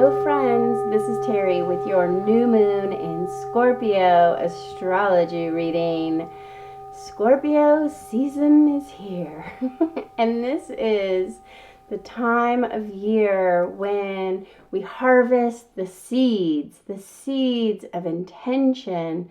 Hello friends, this is Terry with your new moon in Scorpio astrology reading. Scorpio season is here and this is the time of year when we harvest the seeds of intention.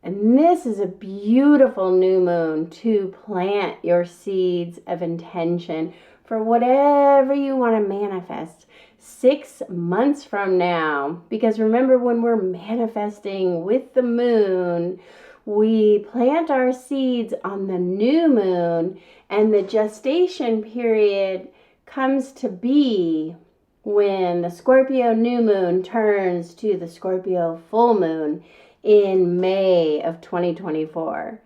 And this is a beautiful new moon to plant your seeds of intention for whatever you want to manifest 6 months from now. Because remember, when we're manifesting with the moon, we plant our seeds on the new moon, and the gestation period comes to be when the Scorpio new moon turns to the Scorpio full moon in May of 2024.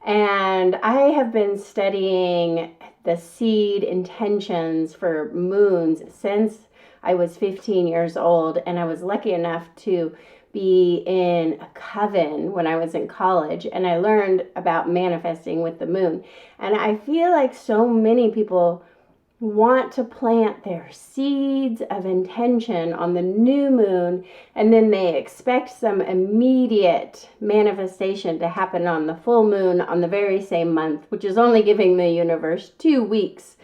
And I have been studying the seed intentions for moons since I was 15 years old, and I was lucky enough to be in a coven when I was in college, and I learned about manifesting with the moon. And I feel like so many people want to plant their seeds of intention on the new moon, and then they expect some immediate manifestation to happen on the full moon on the very same month, which is only giving the universe 2 weeks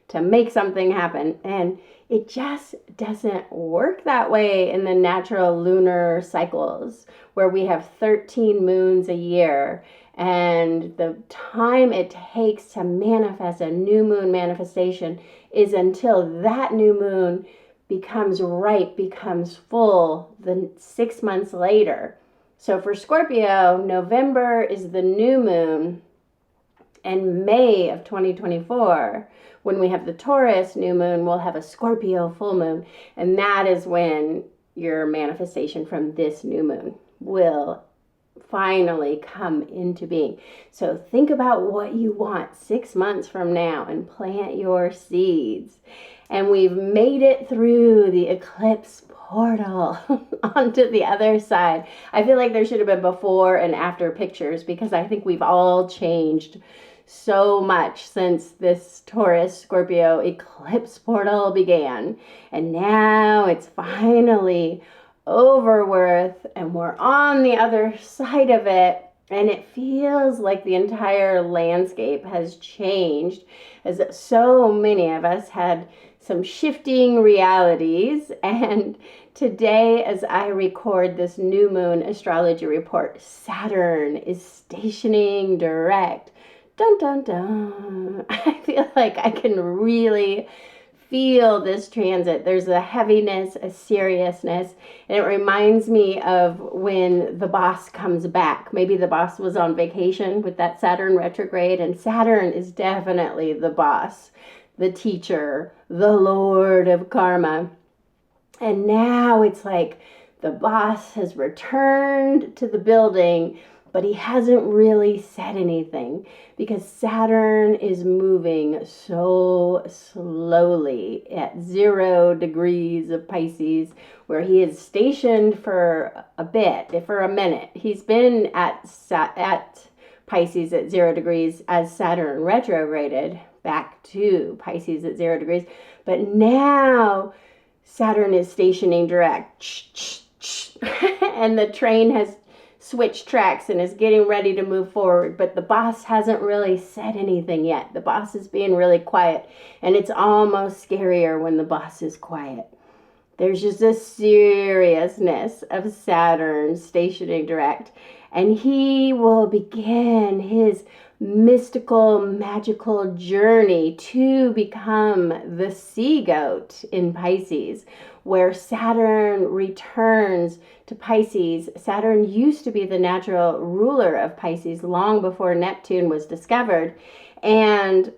to make something happen. And it just doesn't work that way in the natural lunar cycles, where we have 13 moons a year. And the time it takes to manifest a new moon manifestation is until that new moon becomes ripe, becomes full, the 6 months later. So for Scorpio, November is the new moon, and May of 2024, when we have the Taurus new moon, we'll have a Scorpio full moon. And that is when your manifestation from this new moon will finally come into being. So think about what you want 6 months from now and plant your seeds. And we've made it through the eclipse portal onto the other side. I feel like there should have been before and after pictures, because I think we've all changed so much since this Taurus Scorpio eclipse portal began. And now it's finally over with, and we're on the other side of it, and it feels like the entire landscape has changed, as so many of us had some shifting realities. And today, as I record this new moon astrology report, Saturn is stationing direct. Dun dun dun. I feel like I can really feel this transit. There's a heaviness, a seriousness, and it reminds me of when the boss comes back. Maybe the boss was on vacation with that Saturn retrograde, and Saturn is definitely the boss, the teacher, the lord of karma. And now it's like the boss has returned to the building, but he hasn't really said anything, because Saturn is moving so slowly at 0 degrees of Pisces, where he is stationed for a minute. He's been at Pisces at 0 degrees as Saturn retrograded back to Pisces at 0 degrees. But now Saturn is stationing direct. And the train has switched tracks and is getting ready to move forward, but the boss hasn't really said anything yet. The boss is being really quiet, and it's almost scarier when the boss is quiet. There's just a seriousness of Saturn stationing direct, and he will begin his mystical, magical journey to become the sea goat in Pisces, where Saturn returns to Pisces. Saturn used to be the natural ruler of Pisces long before Neptune was discovered. And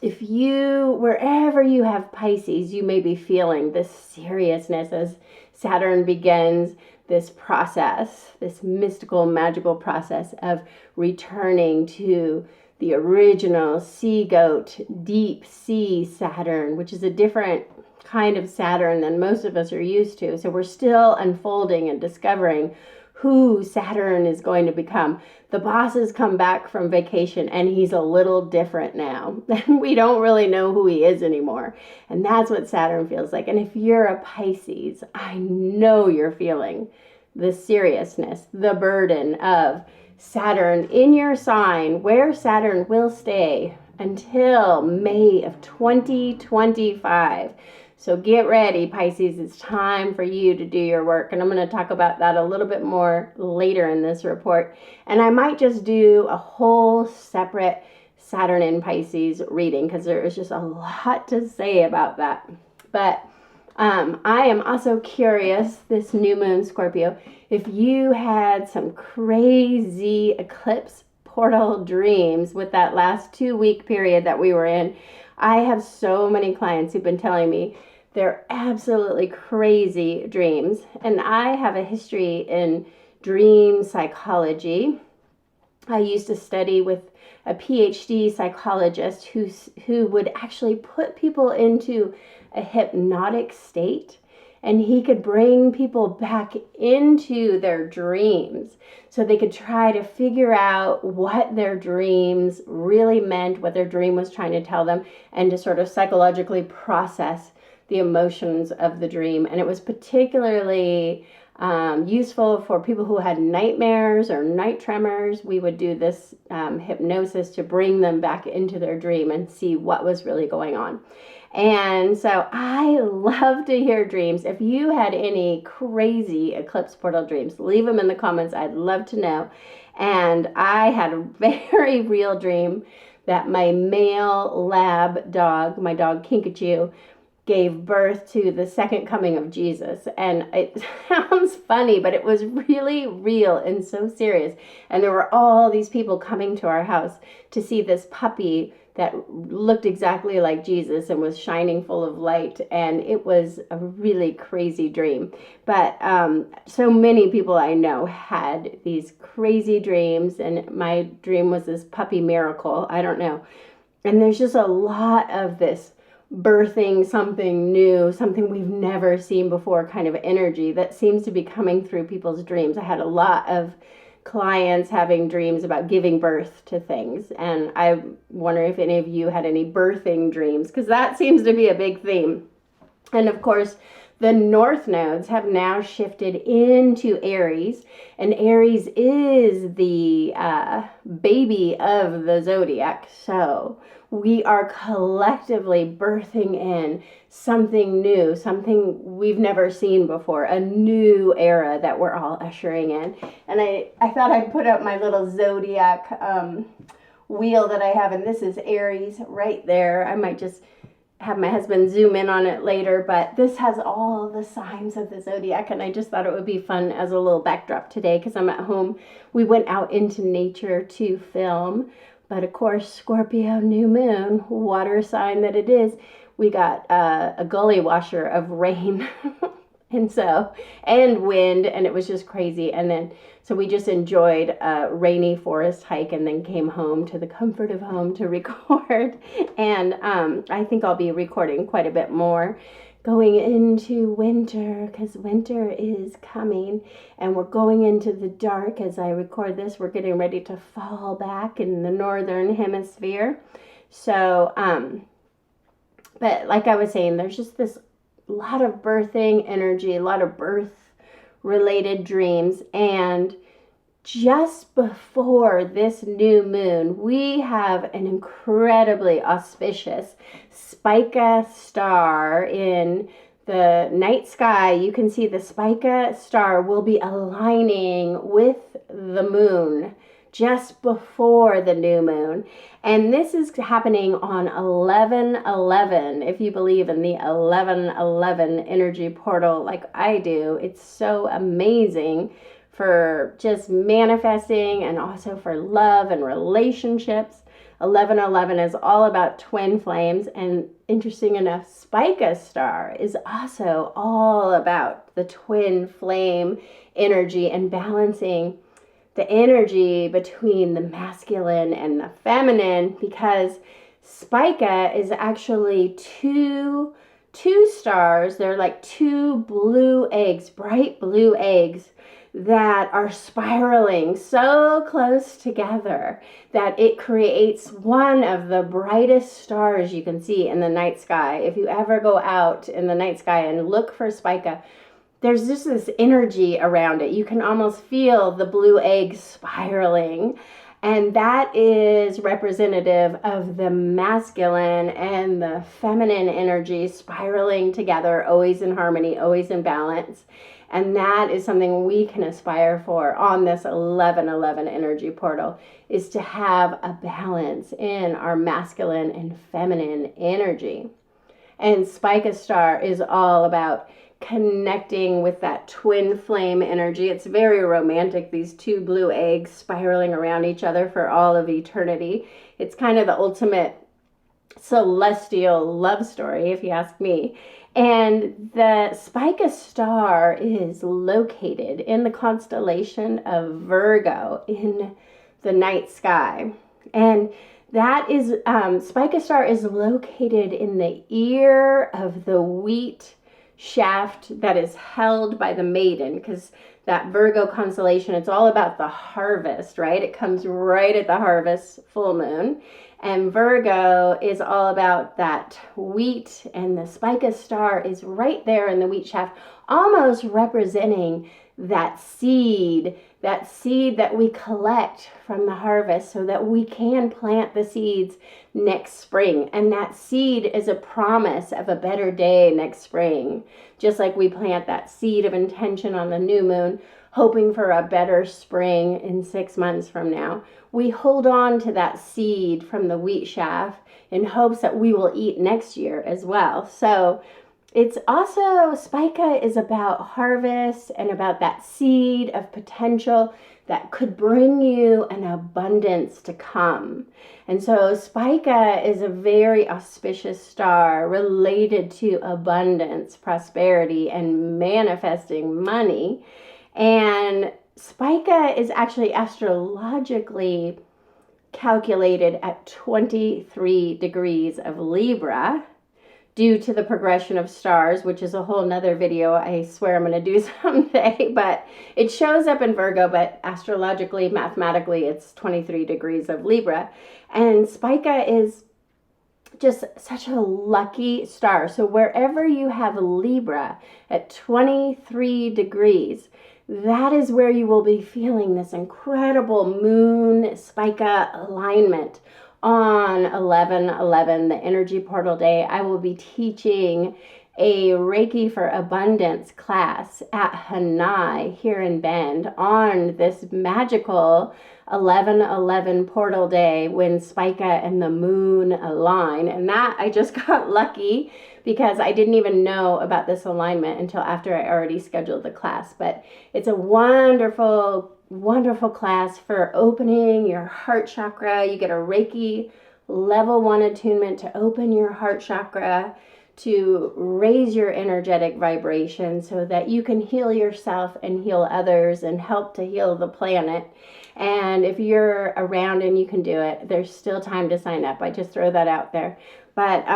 if you, wherever you have Pisces, you may be feeling this seriousness as Saturn begins this process, this mystical, magical process of returning to the original sea goat, deep sea Saturn, which is a different kind of Saturn than most of us are used to. So we're still unfolding and discovering who Saturn is going to become. The bosses come back from vacation and he's a little different now. We don't really know who he is anymore. And that's what Saturn feels like. And if you're a Pisces, I know you're feeling the seriousness, the burden of Saturn in your sign, where Saturn will stay until May of 2025. So get ready, Pisces. It's time for you to do your work. And I'm going to talk about that a little bit more later in this report. And I might just do a whole separate Saturn in Pisces reading because there is just a lot to say about that. But I am also curious, this new moon Scorpio, if you had some crazy eclipse portal dreams with that last 2-week period that we were in. I have so many clients who've been telling me they're absolutely crazy dreams. And I have a history in dream psychology. I used to study with a PhD psychologist who would actually put people into a hypnotic state, and he could bring people back into their dreams so they could try to figure out what their dreams really meant, what their dream was trying to tell them, and to sort of psychologically process the emotions of the dream. And it was particularly useful for people who had nightmares or night tremors. We would do this hypnosis to bring them back into their dream and see what was really going on. And so I love to hear dreams. If you had any crazy eclipse portal dreams, leave them in the comments. I'd love to know. And I had a very real dream that my male lab dog, my dog Kinkajou, gave birth to the second coming of Jesus. And it sounds funny, but it was really real and so serious. And there were all these people coming to our house to see this puppy that looked exactly like Jesus and was shining full of light. And it was a really crazy dream. But so many people I know had these crazy dreams, and my dream was this puppy miracle. I don't know. And there's just a lot of this birthing something new, something we've never seen before kind of energy that seems to be coming through people's dreams. I had a lot of clients having dreams about giving birth to things, and I wonder if any of you had any birthing dreams, because that seems to be a big theme. And of course, the north nodes have now shifted into Aries, and Aries is the baby of the zodiac. So we are collectively birthing in something new, something we've never seen before, a new era that we're all ushering in. And I thought I'd put up my little zodiac wheel that I have, and this is Aries right there. I might just have my husband zoom in on it later, but this has all the signs of the zodiac, and I just thought it would be fun as a little backdrop today because I'm at home. We went out into nature to film, but of course, Scorpio new moon, water sign that it is, we got a gully washer of rain and wind, and it was just crazy. And then so we just enjoyed a rainy forest hike and then came home to the comfort of home to record. And I think I'll be recording quite a bit more going into winter, because winter is coming, and we're going into the dark as I record this. We're getting ready to fall back in the northern hemisphere. So but like I was saying, there's just this lot of birthing energy, a lot of birth related dreams. And just before this new moon, we have an incredibly auspicious Spica star in the night sky. You can see the Spica star will be aligning with the moon just before the new moon. And this is happening on 11/11. If you believe in the 11/11 energy portal like I do, it's so amazing for just manifesting and also for love and relationships. 11/11 is all about twin flames, and interesting enough, Spica star is also all about the twin flame energy and balancing the energy between the masculine and the feminine, because Spica is actually two stars. They're like two blue eggs, bright blue eggs that are spiraling so close together that it creates one of the brightest stars you can see in the night sky. If you ever go out in the night sky and look for Spica, there's just this energy around it. You can almost feel the blue egg spiraling. And that is representative of the masculine and the feminine energy spiraling together, always in harmony, always in balance. And that is something we can aspire for on this 1111 energy portal, is to have a balance in our masculine and feminine energy. And Spica Star is all about connecting with that twin flame energy. It's very romantic, these two blue eggs spiraling around each other for all of eternity. It's kind of the ultimate celestial love story, if you ask me. And the Spica Star is located in the constellation of Virgo in the night sky. And that is, Spica Star is located in the ear of the wheat shaft that is held by the maiden, because that Virgo constellation, it's all about the harvest, right? It comes right at the harvest full moon. And Virgo is all about that wheat, and the Spica Star is right there in the wheat shaft, almost representing that seed that we collect from the harvest so that we can plant the seeds next spring. And that seed is a promise of a better day next spring. Just like we plant that seed of intention on the new moon, hoping for a better spring in 6 months from now, we hold on to that seed from the wheat shaft in hopes that we will eat next year as well. So it's also, Spica is about harvest and about that seed of potential that could bring you an abundance to come. And so Spica is a very auspicious star related to abundance, prosperity, and manifesting money. And Spica is actually astrologically calculated at 23 degrees of Libra, due to the progression of stars, which is a whole nother video I swear I'm going to do someday. But it shows up in Virgo, but astrologically, mathematically, it's 23 degrees of Libra. And Spica is just such a lucky star. So wherever you have Libra at 23 degrees, that is where you will be feeling this incredible Moon Spica alignment. On 11/11, the energy portal day, I will be teaching a Reiki for Abundance class at HANAI here in Bend on this magical 11/11 portal day when Spica and the moon align. And that, I just got lucky because I didn't even know about this alignment until after I already scheduled the class. But it's a wonderful class for opening your heart chakra. You get a Reiki level 1 attunement to open your heart chakra, to raise your energetic vibration so that you can heal yourself and heal others and help to heal the planet. And if you're around and you can do it, there's still time to sign up. I just throw that out there. But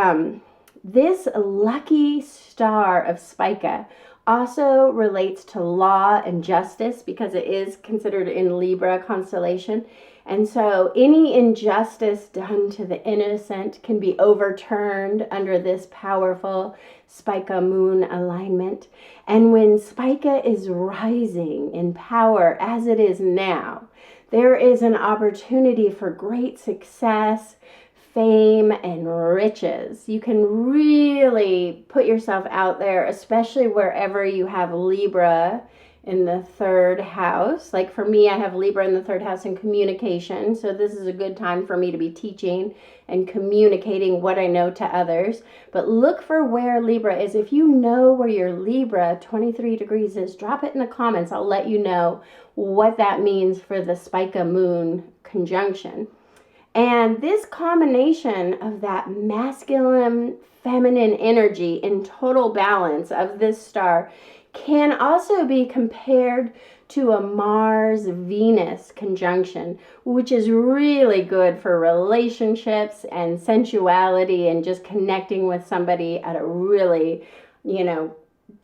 this lucky star of Spica also relates to law and justice because it is considered in Libra constellation. And so any injustice done to the innocent can be overturned under this powerful Spica moon alignment. And when Spica is rising in power as it is now, there is an opportunity for great success, fame, and riches. You can really put yourself out there, especially wherever you have Libra in the 3rd house. Like for me, I have Libra in the 3rd house in communication. So this is a good time for me to be teaching and communicating what I know to others. But look for where Libra is. If you know where your Libra 23 degrees is, drop it in the comments. I'll let you know what that means for the Spica moon conjunction. And this combination of that masculine, feminine energy in total balance of this star can also be compared to a Mars-Venus conjunction, which is really good for relationships and sensuality and just connecting with somebody at a really,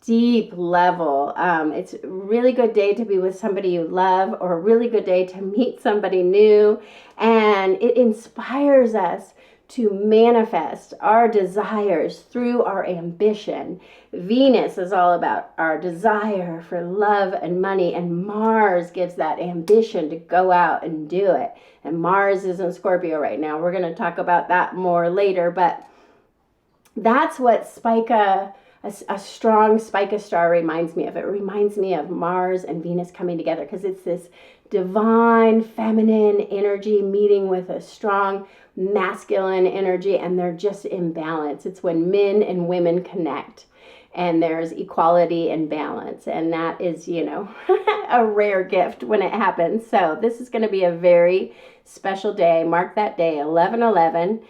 deep level. It's a really good day to be with somebody you love, or a really good day to meet somebody new. And it inspires us to manifest our desires through our ambition. Venus is all about our desire for love and money, and Mars gives that ambition to go out and do it. And Mars is in Scorpio right now. We're going to talk about that more later, but that's what Spica, a strong Spica star, reminds me of. It reminds me of Mars and Venus coming together, because it's this divine feminine energy meeting with a strong masculine energy, and they're just in balance. It's when men and women connect and there's equality and balance, and that is, you know, a rare gift when it happens. So this is going to be a very special day. Mark that day, 11/11.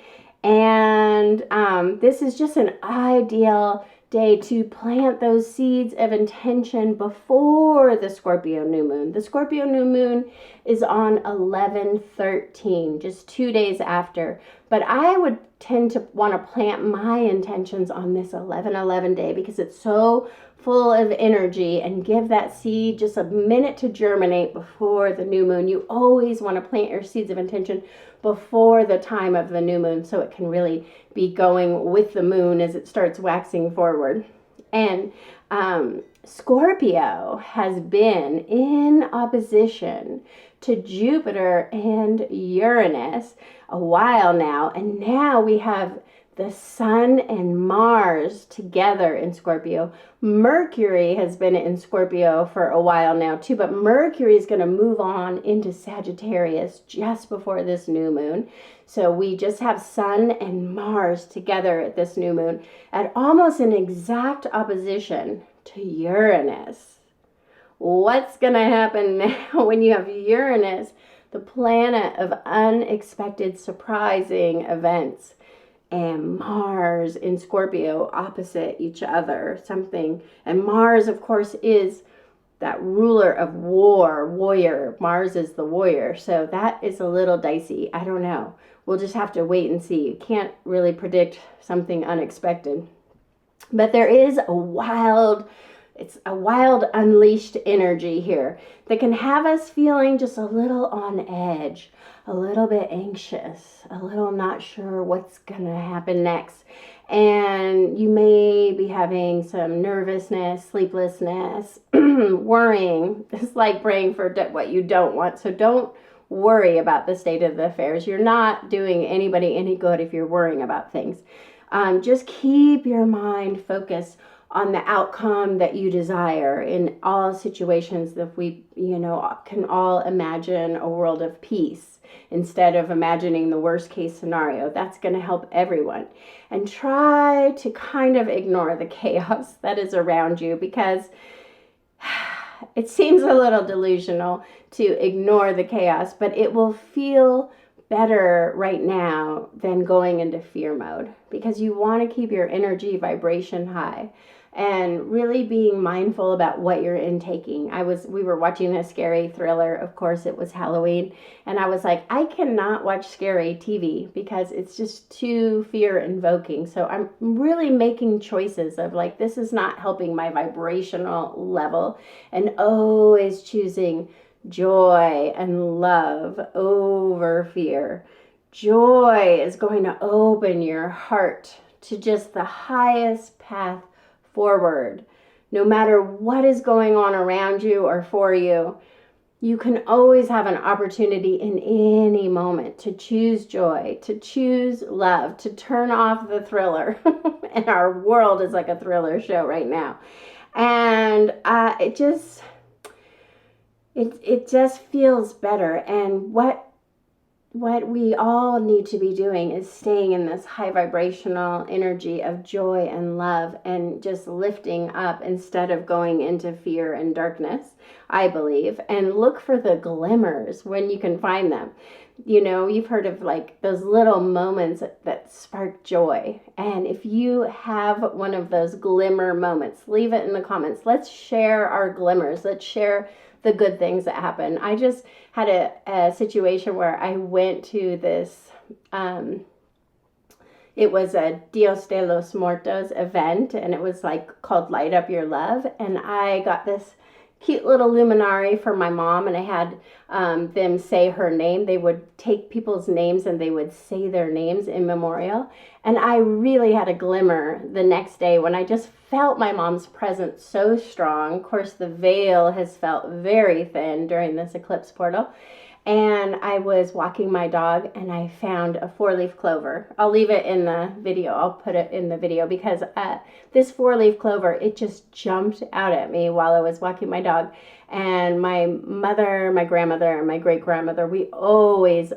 And this is just an ideal day to plant those seeds of intention before the Scorpio new moon. The Scorpio new moon is on 11/13, just 2 days after. But I would tend to want to plant my intentions on this 11/11 day, because it's so full of energy, and give that seed just a minute to germinate before the new moon. You always want to plant your seeds of intention before the time of the new moon, so it can really be going with the moon as it starts waxing forward. And Scorpio has been in opposition to Jupiter and Uranus a while now, and now we have the Sun and Mars together in Scorpio. Mercury has been in Scorpio for a while now too, but Mercury is going to move on into Sagittarius just before this new moon. So we just have Sun and Mars together at this new moon at almost an exact opposition to Uranus. What's going to happen now when you have Uranus, the planet of unexpected, surprising events, and Mars in Scorpio opposite each other, something. And Mars, of course, is that ruler of warrior. Mars is the warrior. So that is a little dicey. I don't know. We'll just have to wait and see. You can't really predict something unexpected. But there is it's a wild unleashed energy here that can have us feeling just a little on edge, a little bit anxious, a little not sure what's going to happen next. And you may be having some nervousness, sleeplessness, worrying. It's like praying for what you don't want. So don't worry about the state of the affairs. You're not doing anybody any good if you're worrying about things. Just keep your mind focused on the outcome that you desire in all situations. That we, can all imagine a world of peace instead of imagining the worst case scenario. That's going to help everyone. And try to kind of ignore the chaos that is around you, because it seems a little delusional to ignore the chaos, but it will feel better right now than going into fear mode, because you want to keep your energy vibration high and really being mindful about what you're intaking. We were watching a scary thriller. Of course, it was Halloween. And I was like, I cannot watch scary TV because it's just too fear invoking. So I'm really making choices of like, this is not helping my vibrational level, and always choosing joy and love over fear. Joy is going to open your heart to just the highest path forward. No matter what is going on around you or for you, you can always have an opportunity in any moment to choose joy, to choose love, to turn off the thriller. And our world is like a thriller show right now. And it just feels better. And what we all need to be doing is staying in this high vibrational energy of joy and love, and just lifting up instead of going into fear and darkness, I believe. And look for the glimmers when you can find them. You've heard of like those little moments that spark joy. And if you have one of those glimmer moments, leave it in the comments. Let's share our glimmers. Let's share the good things that happen. I just had a situation where I went to this, it it was a Dios de los Muertos event, and it was like called Light Up Your Love. And I got this cute little luminary for my mom, and I had them say her name. They would take people's names and they would say their names in memorial. And I really had a glimmer the next day when I just felt my mom's presence so strong. Of course, the veil has felt very thin during this eclipse portal. And I was walking my dog and I found a 4-leaf clover. I'll leave it in the video. I'll put it in the video because this 4-leaf clover, it just jumped out at me while I was walking my dog. And my mother, my grandmother, and my great-grandmother, we always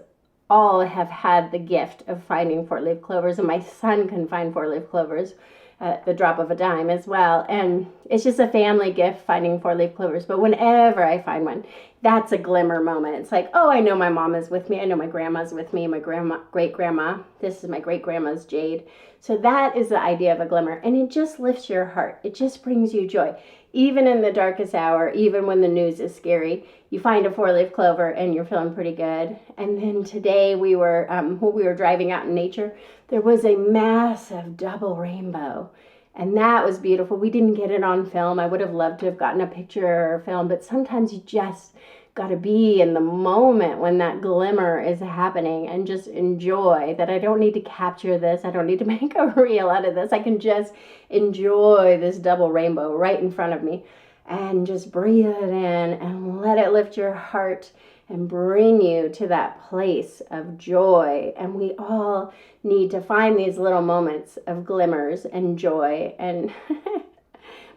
all have had the gift of finding 4-leaf clovers. And my son can find 4-leaf clovers at the drop of a dime as well. And it's just a family gift finding 4-leaf clovers. But whenever I find one, that's a glimmer moment. It's like, oh, I know my mom is with me. I know my grandma's with me. My great-grandma. This is my great-grandma's jade. So that is the idea of a glimmer. And it just lifts your heart. It just brings you joy. Even in the darkest hour, even when the news is scary, you find a 4-leaf clover and you're feeling pretty good. And then today when we were driving out in nature, there was a massive double rainbow. And that was beautiful. We didn't get it on film. I would have loved to have gotten a picture or film, but sometimes you just got to be in the moment when that glimmer is happening and just enjoy that. I don't need to capture this. I don't need to make a reel out of this. I can just enjoy this double rainbow right in front of me and just breathe it in and let it lift your heart and bring you to that place of joy. And we all need to find these little moments of glimmers and joy and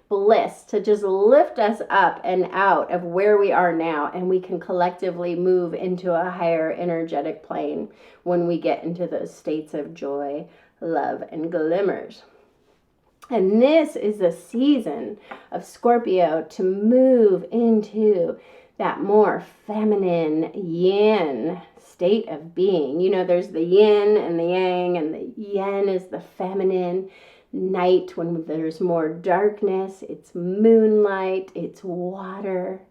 bliss to just lift us up and out of where we are now, and we can collectively move into a higher energetic plane when we get into those states of joy, love, and glimmers. And this is the season of Scorpio to move into that more feminine yin state of being. You know, there's the yin and the yang, and the yin is the feminine. Night, when there's more darkness, it's moonlight, it's water.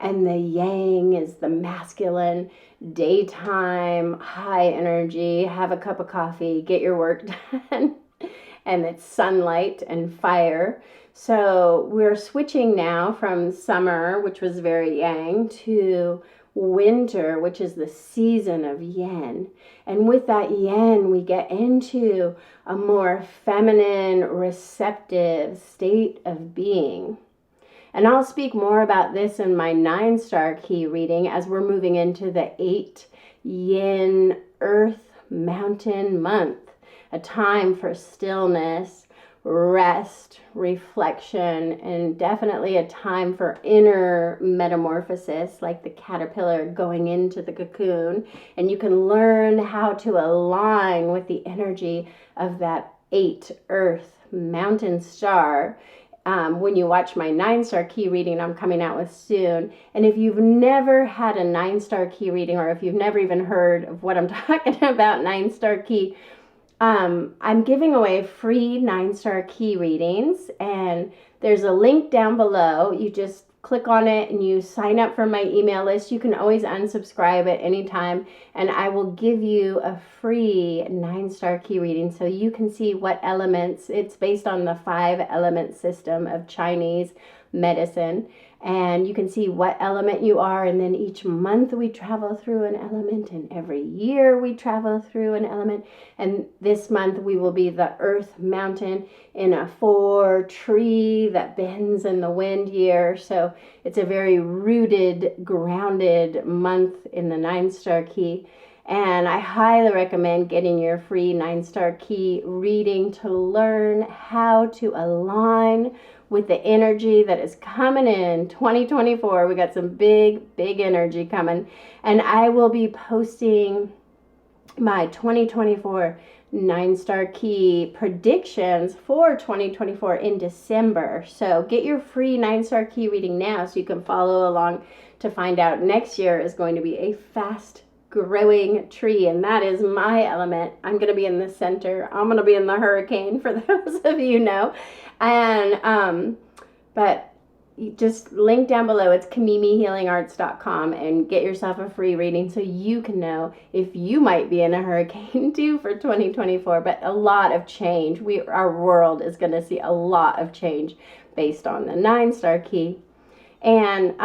And the yang is the masculine, daytime, high energy, have a cup of coffee, get your work done. And it's sunlight and fire. So we're switching now from summer, which was very yang, to winter, which is the season of yin. And with that yin, we get into a more feminine, receptive state of being. And I'll speak more about this in my 9-star key reading as we're moving into the 8 yin earth mountain month, a time for stillness, rest, reflection, and definitely a time for inner metamorphosis, like the caterpillar going into the cocoon. And you can learn how to align with the energy of that 8 earth mountain star when you watch my 9-star key reading I'm coming out with soon. And if you've never had a 9-star key reading, or if you've never even heard of what I'm talking about, 9-star key, I'm giving away free 9-star key readings, and there's a link down below. You just click on it and you sign up for my email list. You can always unsubscribe at any time, and I will give you a free 9-star key reading so you can see what elements. It's based on the 5-element system of Chinese medicine, and you can see what element you are. And then each month we travel through an element, and every year we travel through an element. And this month we will be the earth mountain in a 4 tree that bends in the wind year. So it's a very rooted, grounded month in the 9-star key. And I highly recommend getting your free 9-star key reading to learn how to align with the energy that is coming in 2024. We got some big energy coming. And I will be posting my 2024 9-star key predictions for 2024 in December. So get your free 9-star key reading now so you can follow along to find out. Next year is going to be a fast growing tree, and that is my element. I'm going to be in the center. I'm going to be in the hurricane, for those of you know. And but just link down below. It's KamimiHealingArts.com, and get yourself a free reading so you can know if you might be in a hurricane too for 2024. But a lot of change. Our world is going to see a lot of change based on the 9-star key. And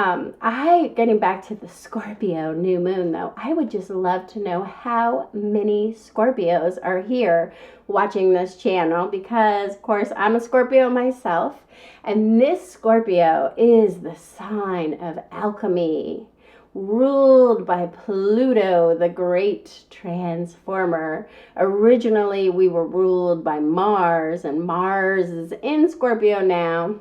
getting back to the Scorpio new moon though, I would just love to know how many Scorpios are here watching this channel, because of course I'm a Scorpio myself, and this Scorpio is the sign of alchemy, ruled by Pluto, the great transformer. Originally we were ruled by Mars, and Mars is in Scorpio now.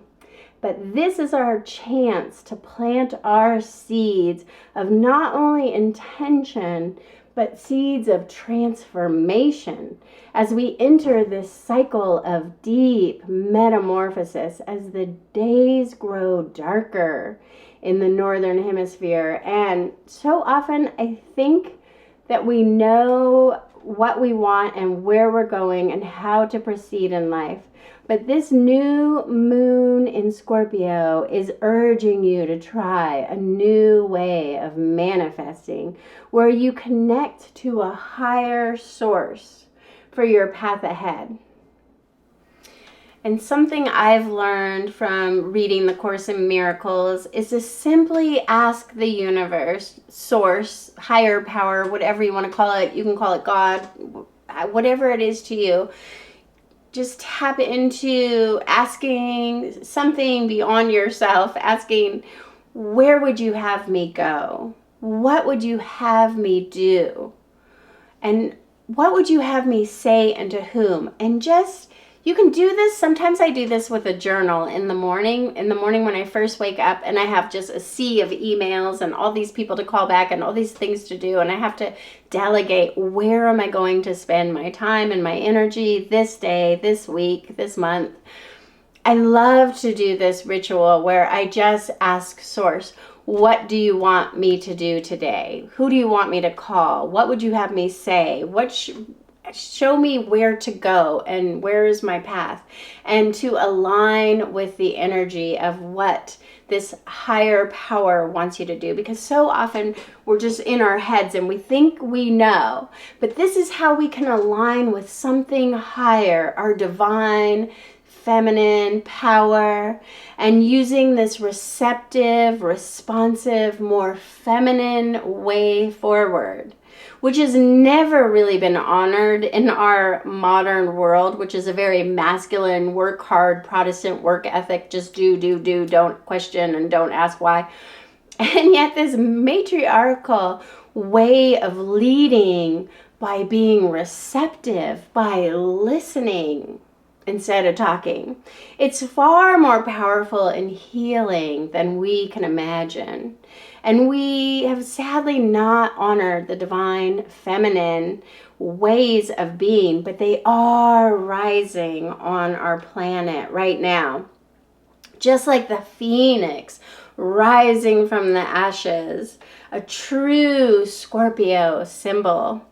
But this is our chance to plant our seeds of not only intention, but seeds of transformation as we enter this cycle of deep metamorphosis as the days grow darker in the northern hemisphere. And so often I think that we know what we want and where we're going and how to proceed in life. But this new moon in Scorpio is urging you to try a new way of manifesting, where you connect to a higher source for your path ahead. And something I've learned from reading the Course in Miracles is to simply ask the universe, source, higher power, whatever you want to call it. You can call it God, whatever it is to you. Just tap into asking something beyond yourself, asking, where would you have me go? What would you have me do? And what would you have me say and to whom? And just, you can do this. Sometimes I do this with a journal in the morning. In the morning when I first wake up, and I have just a sea of emails and all these people to call back and all these things to do. And I have to delegate, where am I going to spend my time and my energy this day, this week, this month. I love to do this ritual where I just ask Source, what do you want me to do today? Who do you want me to call? What would you have me say? Show me where to go and where is my path, and to align with the energy of what this higher power wants you to do. Because so often we're just in our heads and we think we know, but this is how we can align with something higher, our divine feminine power, and using this receptive, responsive, more feminine way forward, which has never really been honored in our modern world, which is a very masculine, work hard, Protestant work ethic, just do, don't question and don't ask why. And yet this matriarchal way of leading by being receptive, by listening instead of talking, it's far more powerful and healing than we can imagine. And we have sadly not honored the divine feminine ways of being, but they are rising on our planet right now. Just like the phoenix rising from the ashes, a true Scorpio symbol.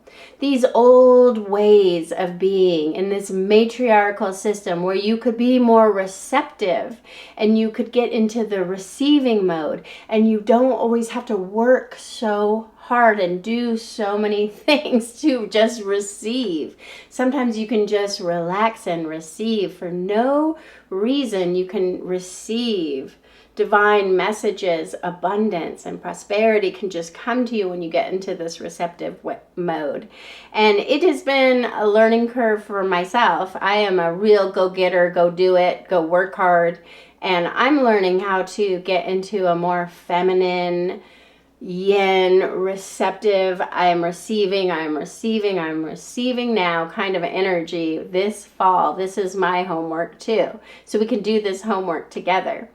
These old ways of being in this matriarchal system where you could be more receptive and you could get into the receiving mode, and you don't always have to work so hard and do so many things to just receive. Sometimes you can just relax and receive for no reason. You can receive divine messages, abundance and prosperity can just come to you when you get into this receptive mode. And it has been a learning curve for myself. I am a real go-getter, go do it, go work hard. And I'm learning how to get into a more feminine, yin, receptive, I'm receiving now kind of energy this fall. This is my homework too. So we can do this homework together.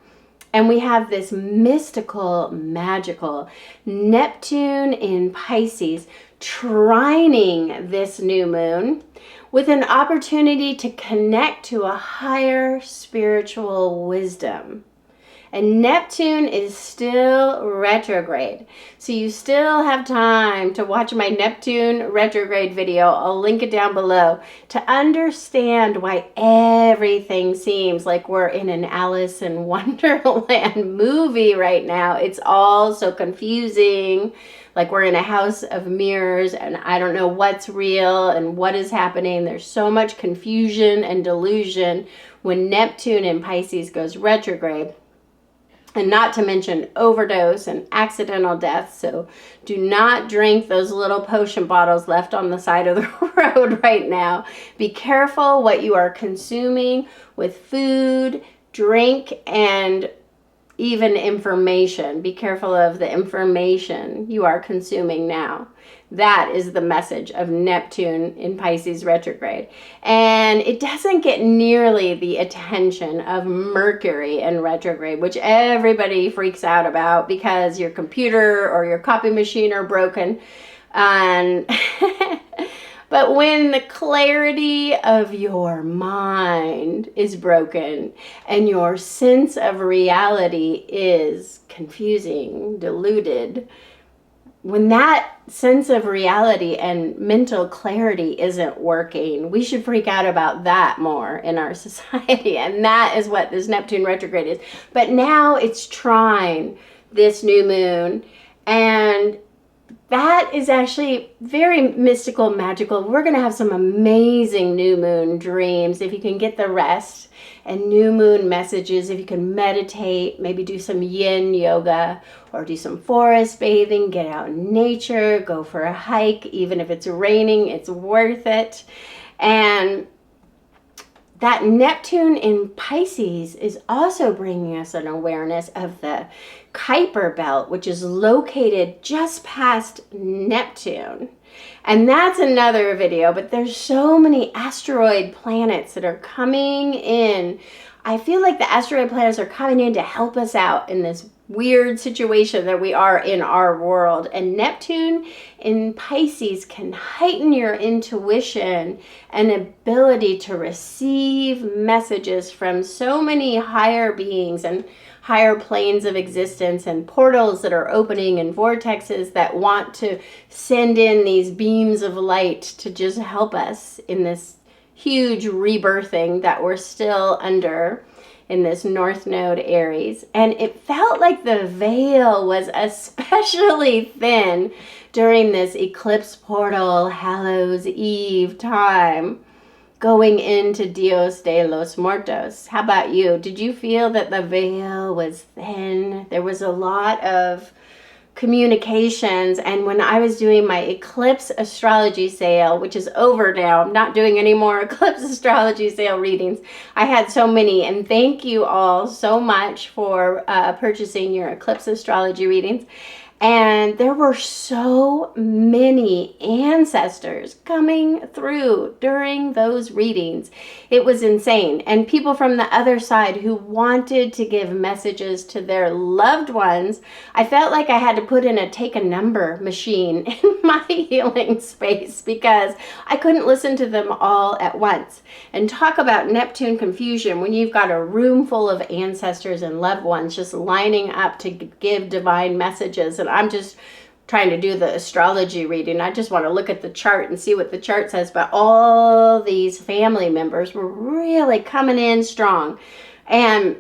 And we have this mystical, magical Neptune in Pisces trining this new moon with an opportunity to connect to a higher spiritual wisdom. And Neptune is still retrograde. So you still have time to watch my Neptune retrograde video. I'll link it down below to understand why everything seems like we're in an Alice in Wonderland movie right now. It's all so confusing. Like we're in a house of mirrors and I don't know what's real and what is happening. There's so much confusion and delusion when Neptune in Pisces goes retrograde. And not to mention overdose and accidental death. So do not drink those little potion bottles left on the side of the road right now. Be careful what you are consuming with food, drink, and even information. Be careful of the information you are consuming now. That is the message of Neptune in Pisces retrograde. And it doesn't get nearly the attention of Mercury in retrograde, which everybody freaks out about because your computer or your copy machine are broken. And but when the clarity of your mind is broken and your sense of reality is confusing, diluted, when that sense of reality and mental clarity isn't working, we should freak out about that more in our society. And that is what this Neptune retrograde is. But now it's trine this new moon, and that is actually very mystical, magical. We're going to have some amazing new moon dreams if you can get the rest, and new moon messages if you can meditate, maybe do some yin yoga or do some forest bathing, get out in nature, go for a hike. Even if it's raining, it's worth it. And that Neptune in Pisces is also bringing us an awareness of the Kuiper belt, which is located just past Neptune. And that's another video, but there's so many asteroid planets that are coming in. I feel like the asteroid planets are coming in to help us out in this weird situation that we are in our world. And Neptune in Pisces can heighten your intuition and ability to receive messages from so many higher beings and higher planes of existence, and portals that are opening and vortexes that want to send in these beams of light to just help us in this huge rebirthing that we're still under in this North Node Aries. And it felt like the veil was especially thin during this eclipse portal Hallows Eve time, going into Dios de los Muertos. How about you? Did you feel that the veil was thin? There was a lot of communications. And when I was doing my eclipse astrology sale, which is over now, I'm not doing any more eclipse astrology sale readings. I had so many, and thank you all so much for purchasing your eclipse astrology readings. And there were so many ancestors coming through during those readings. It was insane. And people from the other side who wanted to give messages to their loved ones. I felt like I had to put in a take a number machine in my healing space because I couldn't listen to them all at once. And talk about Neptune confusion when you've got a room full of ancestors and loved ones just lining up to give divine messages. And I'm just trying to do the astrology reading. I just want to look at the chart and see what the chart says. But all these family members were really coming in strong. And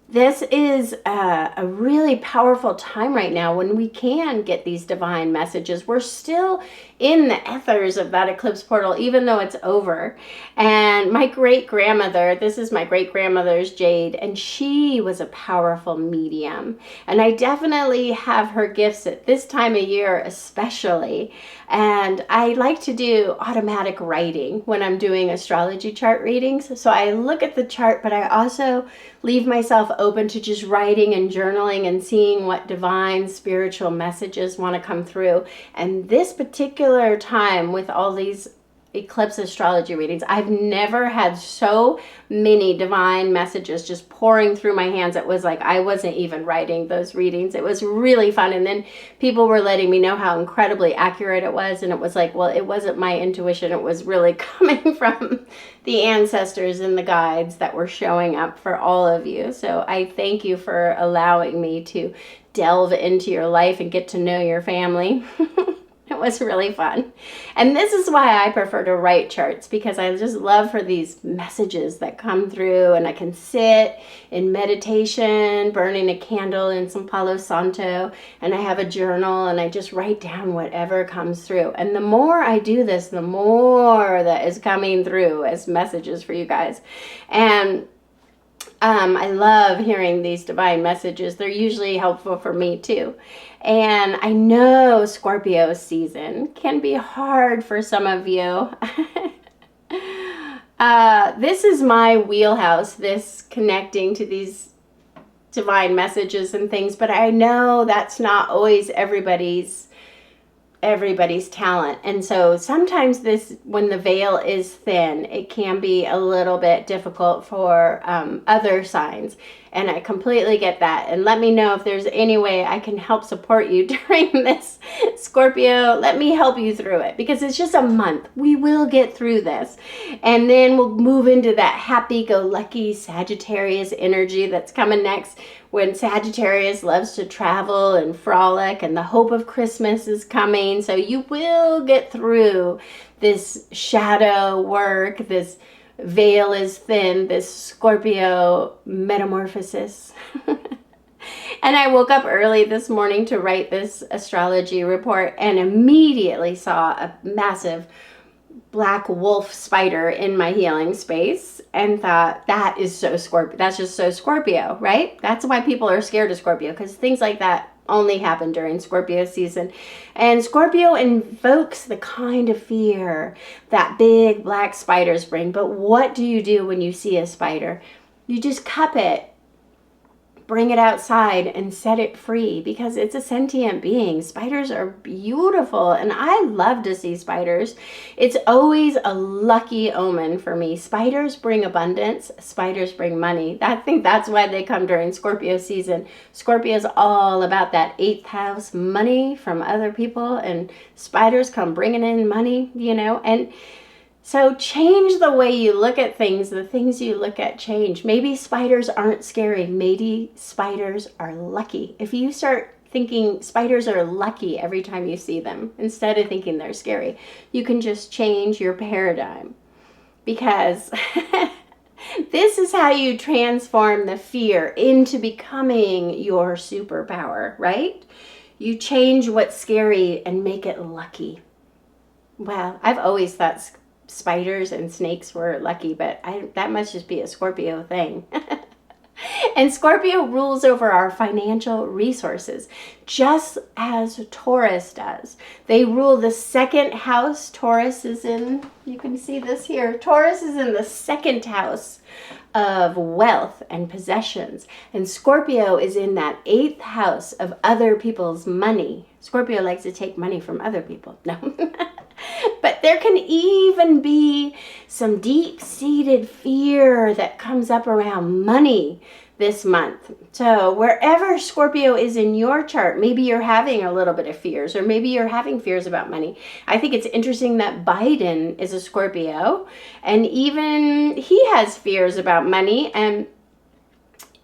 this is a really powerful time right now when we can get these divine messages. We're still in the ethers of that eclipse portal, even though it's over. And my great-grandmother, this is my great-grandmother's Jade, and she was a powerful medium. And I definitely have her gifts at this time of year especially. And I like to do automatic writing when I'm doing astrology chart readings. So I look at the chart, but I also leave myself open to just writing and journaling and seeing what divine spiritual messages want to come through. And this particular time with all these eclipse astrology readings. I've never had so many divine messages just pouring through my hands. It was like I wasn't even writing those readings. It was really fun. And then people were letting me know how incredibly accurate it was. And it was like, well, it wasn't my intuition. It was really coming from the ancestors and the guides that were showing up for all of you. So I thank you for allowing me to delve into your life and get to know your family. It was really fun. And this is why I prefer to write charts, because I just love for these messages that come through, and I can sit in meditation, burning a candle in some Palo Santo, and I have a journal and I just write down whatever comes through. And the more I do this, the more that is coming through as messages for you guys. And I love hearing these divine messages. They're usually helpful for me too. And I know Scorpio season can be hard for some of you. This is my wheelhouse, this connecting to these divine messages and things, but I know that's not always everybody's talent. And so sometimes this, when the veil is thin, it can be a little bit difficult for other signs. And I completely get that. And let me know if there's any way I can help support you during this, Scorpio. Let me help you through it, because it's just a month. We will get through this. And then we'll move into that happy-go-lucky Sagittarius energy that's coming next, when Sagittarius loves to travel and frolic, and the hope of Christmas is coming. So you will get through this shadow work, this veil is thin, this Scorpio metamorphosis. And I woke up early this morning to write this astrology report and immediately saw a massive black wolf spider in my healing space and thought, that is so Scorpio. That's just so Scorpio, right? That's why people are scared of Scorpio, because things like that only happen during Scorpio season. And Scorpio invokes the kind of fear that big black spiders bring. But what do you do when you see a spider? You just cup it, bring it outside, and set it free, because it's a sentient being. Spiders are beautiful, and I love to see spiders. It's always a lucky omen for me. Spiders bring abundance. Spiders bring money. I think that's why they come during Scorpio season. Scorpio is all about that 8th house money from other people, and spiders come bringing in money, you know. And so change the way you look at things. The things you look at change. Maybe spiders aren't scary. Maybe spiders are lucky. If you start thinking spiders are lucky every time you see them, instead of thinking they're scary, you can just change your paradigm. Because this is how you transform the fear into becoming your superpower, right? You change what's scary and make it lucky. Well, I've always thought spiders and snakes were lucky, but that must just be a Scorpio thing. And Scorpio rules over our financial resources, just as Taurus does. They rule the 2nd house. Taurus is in, you can see this here, Taurus is in the 2nd house of wealth and possessions. And Scorpio is in that 8th house of other people's money. Scorpio likes to take money from other people. No. But there can even be some deep-seated fear that comes up around money this month. So wherever Scorpio is in your chart, maybe you're having a little bit of fears, or maybe you're having fears about money. I think it's interesting that Biden is a Scorpio, and even he has fears about money. And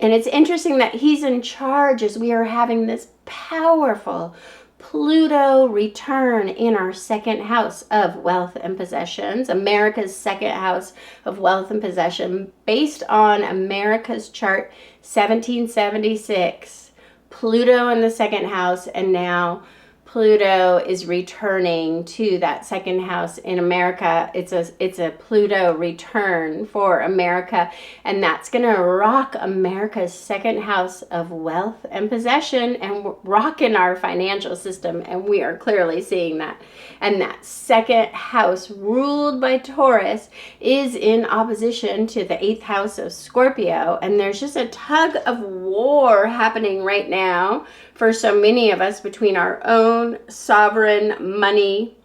it's interesting that he's in charge as we are having this powerful Pluto return in our 2nd house of wealth and possessions, America's 2nd house of wealth and possession, based on America's chart 1776. Pluto in the 2nd house, and now Pluto is returning to that 2nd house in America. It's a Pluto return for America, and that's going to rock America's 2nd house of wealth and possession, and rock in our financial system, and we are clearly seeing that. And that 2nd house, ruled by Taurus, is in opposition to the 8th house of Scorpio, and there's just a tug of war happening right now for so many of us between our own sovereign money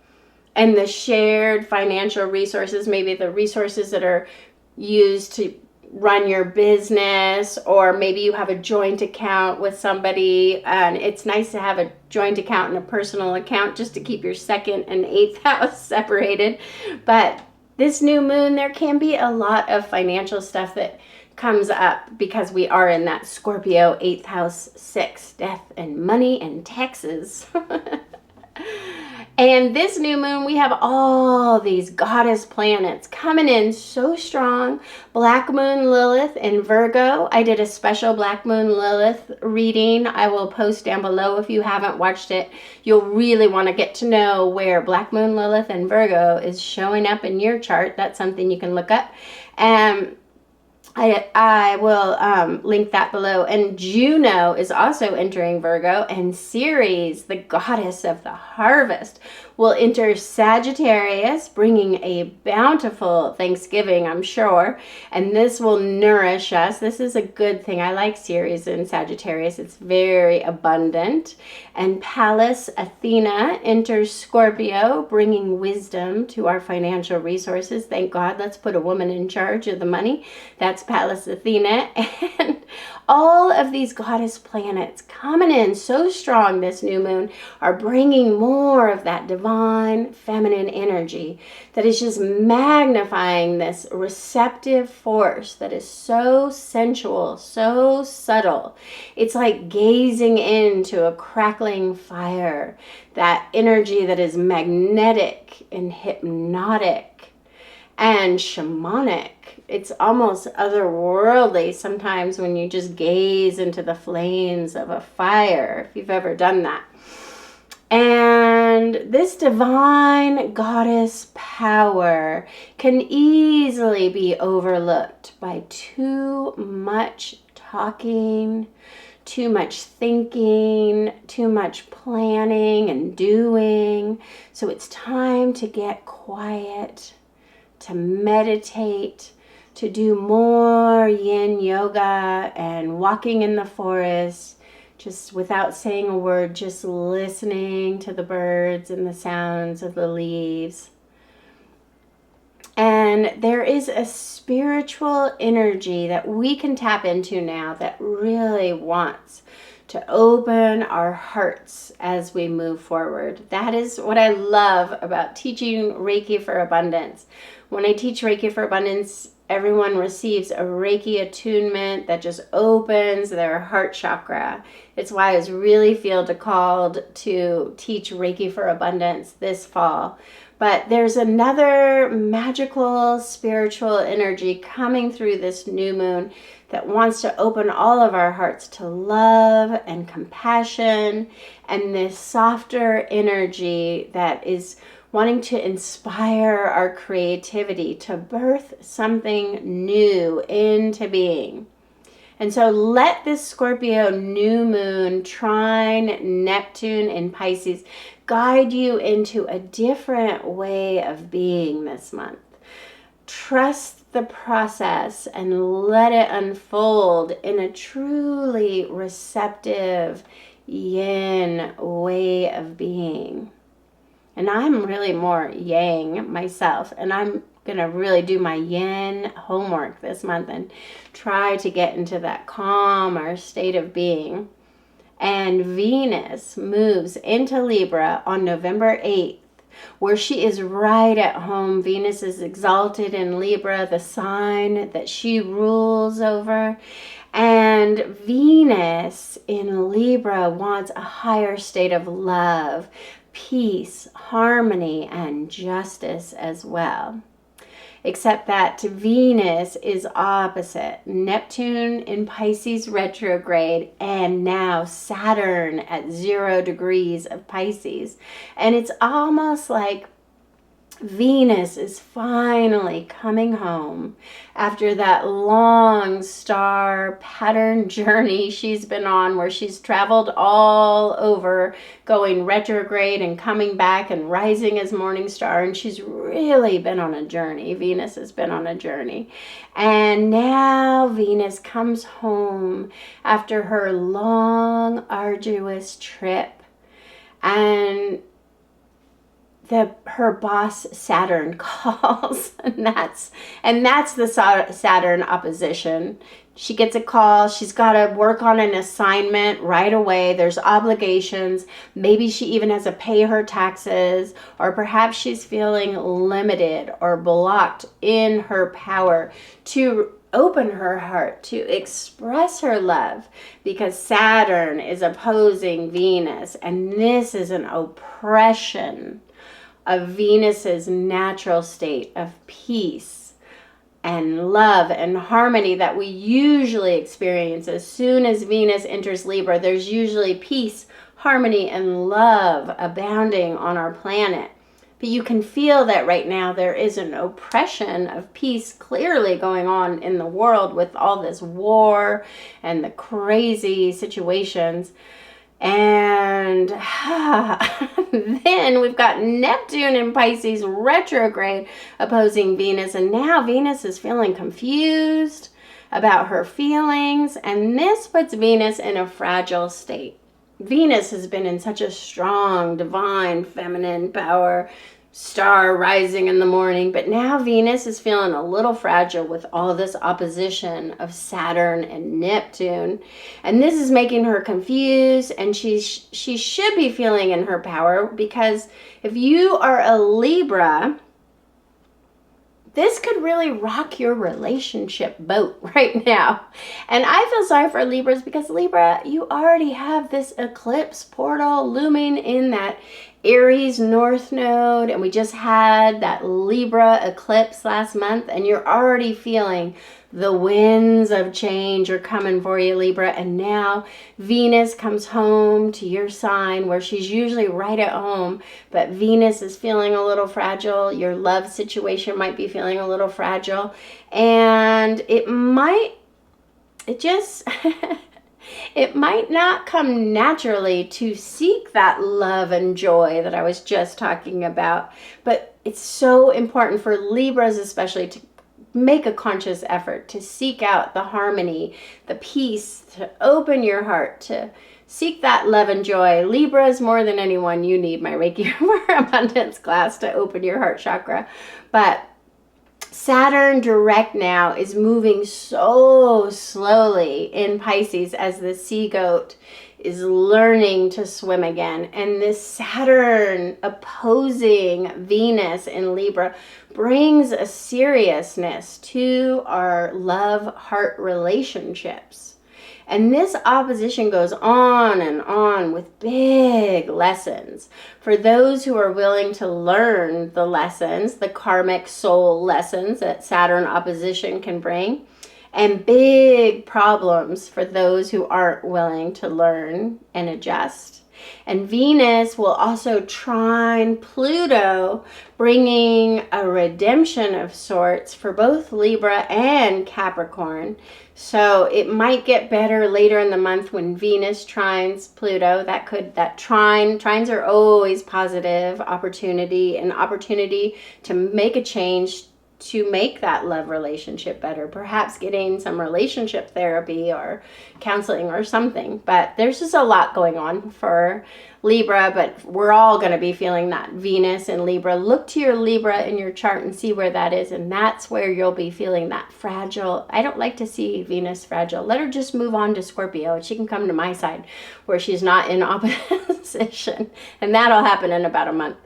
and the shared financial resources, maybe the resources that are used to run your business, or maybe you have a joint account with somebody, and it's nice to have a joint account and a personal account just to keep your second and eighth house separated. But this new moon, there can be a lot of financial stuff that comes up because we are in that Scorpio 8th house 6, death and money and taxes. And this new moon, we have all these goddess planets coming in so strong. Black Moon Lilith in Virgo. I did a special Black Moon Lilith reading. I will post down below if you haven't watched it. You'll really want to get to know where Black Moon Lilith in Virgo is showing up in your chart. That's something you can look up. I will link that below. And Juno is also entering Virgo, and Ceres, the goddess of the harvest, will enter Sagittarius, bringing a bountiful Thanksgiving, I'm sure. And this will nourish us. This is a good thing. I like Ceres in Sagittarius. It's very abundant. And Pallas Athena enters Scorpio, bringing wisdom to our financial resources. Thank God. Let's put a woman in charge of the money. That's Pallas Athena. And all of these goddess planets coming in so strong this new moon are bringing more of that divine feminine energy that is just magnifying this receptive force that is so sensual, so subtle. It's like gazing into a crackling fire, that energy that is magnetic and hypnotic and shamanic. It's almost otherworldly sometimes when you just gaze into the flames of a fire, if you've ever done that. And this divine goddess power can easily be overlooked by too much talking, too much thinking, too much planning and doing. So it's time to get quiet, to meditate, to do more yin yoga and walking in the forest, just without saying a word, just listening to the birds and the sounds of the leaves. And there is a spiritual energy that we can tap into now that really wants to open our hearts as we move forward. That is what I love about teaching Reiki for Abundance. When I teach Reiki for Abundance, everyone receives a Reiki attunement that just opens their heart chakra. It's why I was really called to teach Reiki for Abundance this fall. But there's another magical spiritual energy coming through this new moon that wants to open all of our hearts to love and compassion, and this softer energy that is wanting to inspire our creativity to birth something new into being. And so let this Scorpio new moon trine Neptune in Pisces guide you into a different way of being this month. Trust the process and let it unfold in a truly receptive yin way of being. And I'm really more yang myself, and I'm going to really do my yin homework this month and try to get into that calmer state of being. And Venus moves into Libra on November 8th, where she is right at home. Venus is exalted in Libra, the sign that she rules over. And Venus in Libra wants a higher state of love, peace, harmony, and justice as well. Except that Venus is opposite Neptune in Pisces retrograde, and now Saturn at 0 degrees of Pisces. And it's almost like Venus is finally coming home after that long star pattern journey she's been on, where she's traveled all over, going retrograde and coming back and rising as morning star. And she's really been on a journey. Venus has been on a journey. And now Venus comes home after her long, arduous trip. And her boss Saturn calls, and that's the Saturn opposition. She gets a call. She's got to work on an assignment right away. There's obligations. Maybe she even has to pay her taxes, or perhaps she's feeling limited or blocked in her power to open her heart, to express her love, because Saturn is opposing Venus, and this is an oppression of Venus's natural state of peace and love and harmony that we usually experience. As soon as Venus enters Libra, there's usually peace, harmony, and love abounding on our planet. But you can feel that right now there is an oppression of peace clearly going on in the world with all this war and the crazy situations. And then we've got Neptune in Pisces retrograde opposing Venus. And now Venus is feeling confused about her feelings. And this puts Venus in a fragile state. Venus has been in such a strong, divine, feminine power, star rising in the morning, but now Venus is feeling a little fragile with all this opposition of Saturn and Neptune, and this is making her confused, and she should be feeling in her power, because if you are a Libra, this could really rock your relationship boat right now. And I feel sorry for Libras, because Libra, you already have this eclipse portal looming in that Aries North Node, and we just had that Libra eclipse last month, and you're already feeling the winds of change are coming for you, Libra. And now Venus comes home to your sign, where she's usually right at home, but Venus is feeling a little fragile. Your love situation might be feeling a little fragile, and it might not come naturally to seek that love and joy that I was just talking about. But it's so important for Libras especially to make a conscious effort to seek out the harmony, the peace, to open your heart, to seek that love and joy. Libras, more than anyone, you need my Reiki for Abundance class to open your heart chakra. But Saturn direct now is moving so slowly in Pisces as the sea goat is learning to swim again. And this Saturn opposing Venus in Libra brings a seriousness to our love-heart relationships. And this opposition goes on and on with big lessons. For those who are willing to learn the lessons, the karmic soul lessons that Saturn opposition can bring, and big problems for those who aren't willing to learn and adjust. And Venus will also trine Pluto, bringing a redemption of sorts for both Libra and Capricorn. So it might get better later in the month when Venus trines Pluto. Trines are always positive opportunity, an opportunity to make a change, to make that love relationship better, perhaps getting some relationship therapy or counseling or something. But there's just a lot going on for Libra, but we're all going to be feeling that Venus in Libra. Look to your Libra in your chart and see where that is, and that's where you'll be feeling that fragile. I don't like to see Venus fragile. Let her just move on to Scorpio, and she can come to my side where she's not in opposition, and that'll happen in about a month.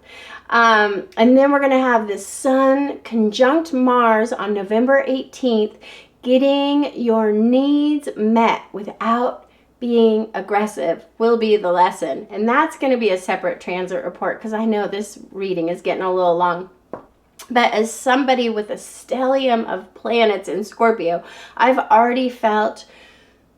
And then we're going to have the Sun conjunct Mars on November 18th, getting your needs met without being aggressive will be the lesson. And that's going to be a separate transit report, because I know this reading is getting a little long. But as somebody with a stellium of planets in Scorpio, I've already felt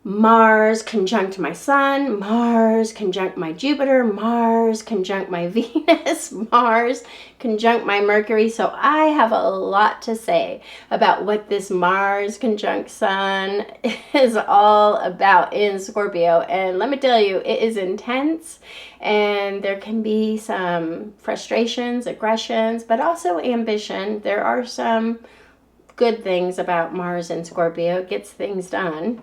Mars conjunct my Sun, Mars conjunct my Jupiter, Mars conjunct my Venus, Mars conjunct my Mercury. So I have a lot to say about what this Mars conjunct Sun is all about in Scorpio. And let me tell you, it is intense, and there can be some frustrations, aggressions, but also ambition. There are some good things about Mars in Scorpio. It gets things done.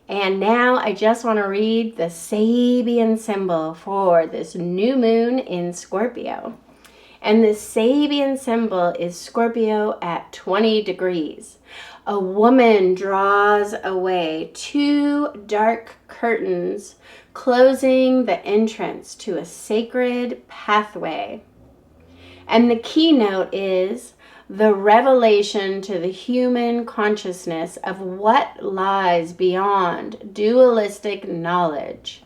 And now I just want to read the SABIAN symbol for this new moon in Scorpio. And the Sabian symbol is Scorpio at 20 degrees. A woman draws away 2 dark curtains, closing the entrance to a sacred pathway. And the keynote is the revelation to the human consciousness of what lies beyond dualistic knowledge.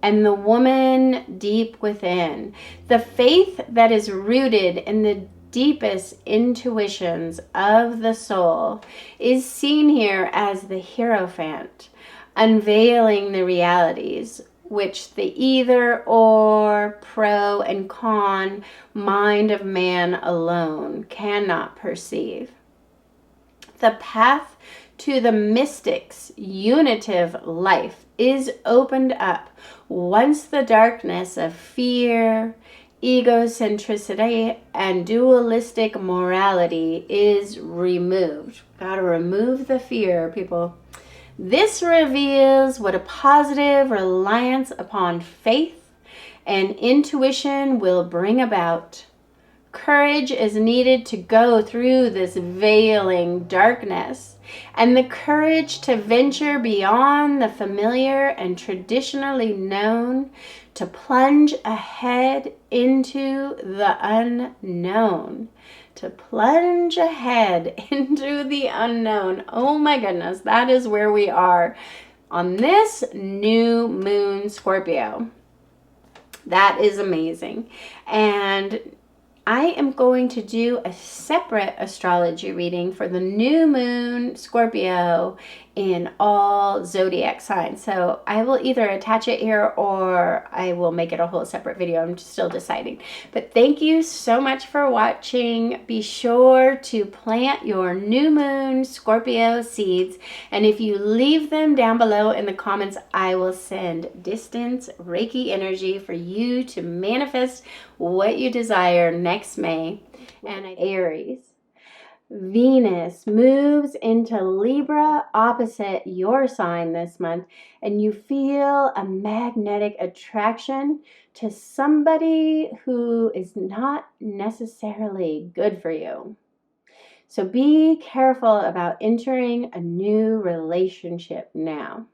And the woman deep within, the faith that is rooted in the deepest intuitions of the soul, is seen here as the Hierophant, unveiling the realities which the either or, pro and con mind of man alone cannot perceive. The path to the mystic's unitive life is opened up once the darkness of fear, egocentricity, and dualistic morality is removed. Gotta remove the fear, people. This reveals what a positive reliance upon faith and intuition will bring about. Courage is needed to go through this veiling darkness, and the courage to venture beyond the familiar and traditionally known, to plunge ahead into the unknown. To plunge ahead into the unknown. Oh my goodness, that is where we are on this new moon Scorpio. That is amazing. And I am going to do a separate astrology reading for the new moon Scorpio in all zodiac signs. So I will either attach it here or I will make it a whole separate video. I'm still deciding. But thank you so much for watching. Be sure to plant your new moon Scorpio seeds. And if you leave them down below in the comments, I will send distance Reiki energy for you to manifest what you desire next May. And Aries. Venus moves into Libra opposite your sign this month, and you feel a magnetic attraction to somebody who is not necessarily good for you. So be careful about entering a new relationship now.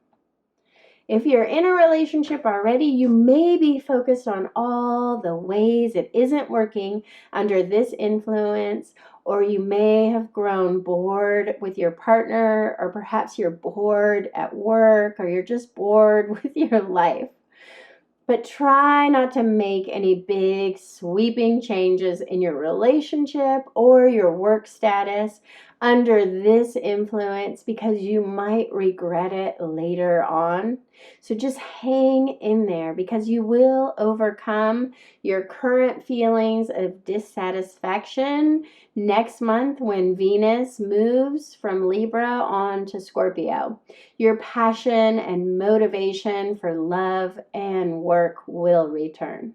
If you're in a relationship already, you may be focused on all the ways it isn't working under this influence, or you may have grown bored with your partner, or perhaps you're bored at work, or you're just bored with your life. But try not to make any big sweeping changes in your relationship or your work status under this influence, because you might regret it later on. So just hang in there, because you will overcome your current feelings of dissatisfaction next month when Venus moves from Libra on to Scorpio. Your passion and motivation for love and work will return.